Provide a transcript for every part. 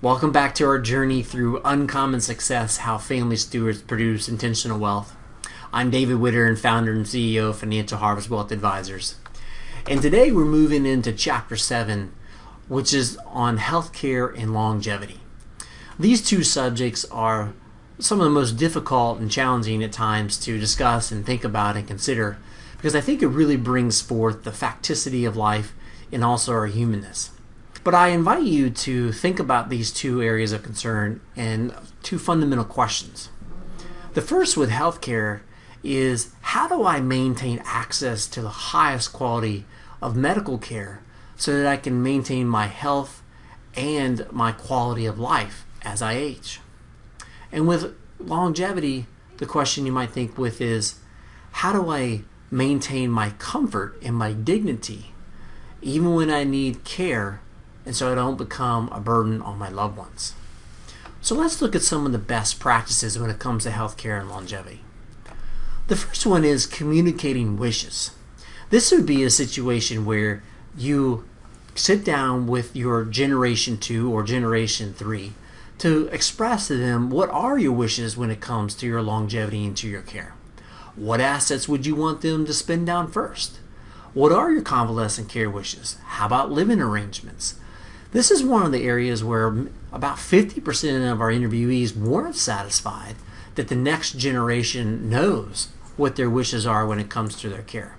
Welcome back to our journey through Uncommon Success, How Family Stewards Produce Intentional Wealth. I'm David Witter, and founder and CEO of Financial Harvest Wealth Advisors. And today we're moving into Chapter 7, which is on healthcare and longevity. These two subjects are some of the most difficult and challenging at times to discuss and think about and consider, because I think it really brings forth the facticity of life and also our humanness. But I invite you to think about these two areas of concern and two fundamental questions. The first with healthcare is, how do I maintain access to the highest quality of medical care so that I can maintain my health and my quality of life as I age? And with longevity, the question you might think with is, how do I maintain my comfort and my dignity even when I need care, and so I don't become a burden on my loved ones? So let's look at some of the best practices when it comes to healthcare and longevity. The first one is communicating wishes. This would be a situation where you sit down with your Generation 2 or Generation 3 to express to them what are your wishes when it comes to your longevity and to your care. What assets would you want them to spend down first? What are your convalescent care wishes? How about living arrangements? This is one of the areas where about 50% of our interviewees weren't satisfied that the next generation knows what their wishes are when it comes to their care.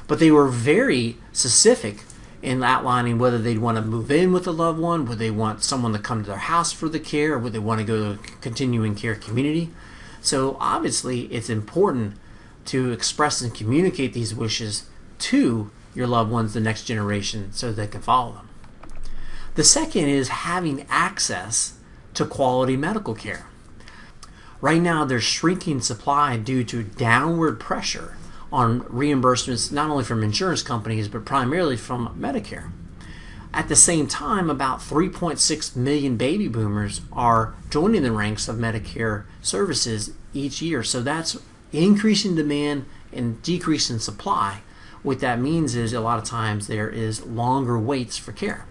But they were very specific in outlining whether they'd want to move in with a loved one, would they want someone to come to their house for the care, or would they want to go to a continuing care community. So obviously it's important to express and communicate these wishes to your loved ones, the next generation, so they can follow them. The second is having access to quality medical care. Right now, there's shrinking supply due to downward pressure on reimbursements, not only from insurance companies, but primarily from Medicare. At the same time, about 3.6 million baby boomers are joining the ranks of Medicare services each year. So that's increasing demand and decreasing supply. What that means is a lot of times there is longer waits for care.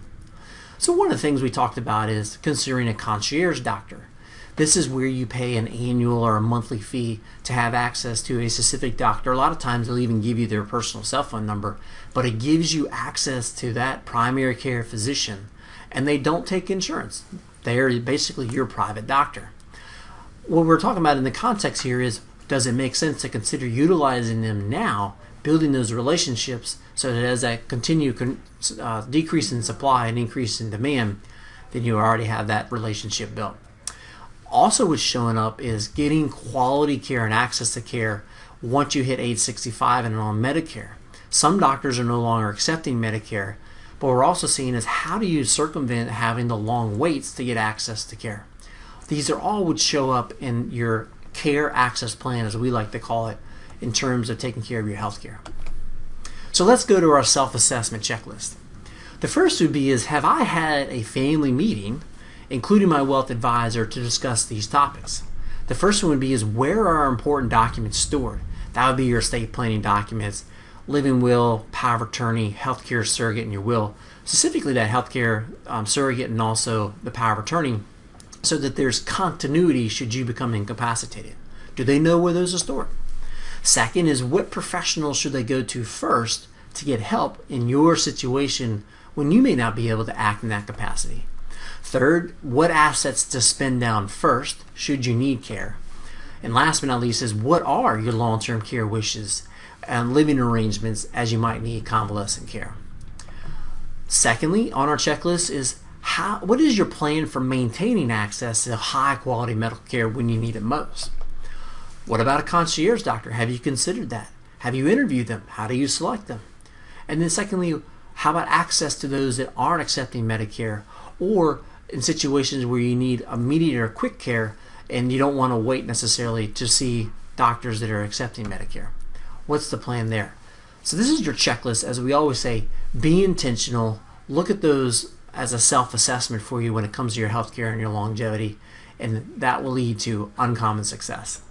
So one of the things we talked about is considering a concierge doctor. This is where you pay an annual or a monthly fee to have access to a specific doctor. A lot of times they'll even give you their personal cell phone number, but it gives you access to that primary care physician, and they don't take insurance. They're basically your private doctor. What we're talking about in the context here is, does it make sense to consider utilizing them now, building those relationships so that as I continue decrease in supply and increase in demand, then you already have that relationship built. Also what's showing up is getting quality care and access to care once you hit age 65 and on Medicare. Some doctors are no longer accepting Medicare, but we're also seeing is, how do you circumvent having the long waits to get access to care? These are all would show up in your care access plan, as we like to call it, in terms of taking care of your health care. So let's go to our self-assessment checklist. The first would be is, have I had a family meeting, including my wealth advisor, to discuss these topics? The first one would be is, where are important documents stored? That would be your estate planning documents, living will, power of attorney, healthcare surrogate, and your will. Specifically that healthcare surrogate and also the power of attorney, so that there's continuity should you become incapacitated. Do they know where those are stored? Second is, what professionals should they go to first to get help in your situation when you may not be able to act in that capacity? Third, what assets to spend down first should you need care? And last but not least is, what are your long-term care wishes and living arrangements as you might need convalescent care? Secondly, on our checklist is, what is your plan for maintaining access to high-quality medical care when you need it most? What about a concierge doctor? Have you considered that? Have you interviewed them? How do you select them? And then secondly, how about access to those that aren't accepting Medicare, or in situations where you need immediate or quick care and you don't want to wait necessarily to see doctors that are accepting Medicare? What's the plan there? So this is your checklist. As we always say, be intentional. Look at those as a self-assessment for you when it comes to your healthcare and your longevity, and that will lead to uncommon success.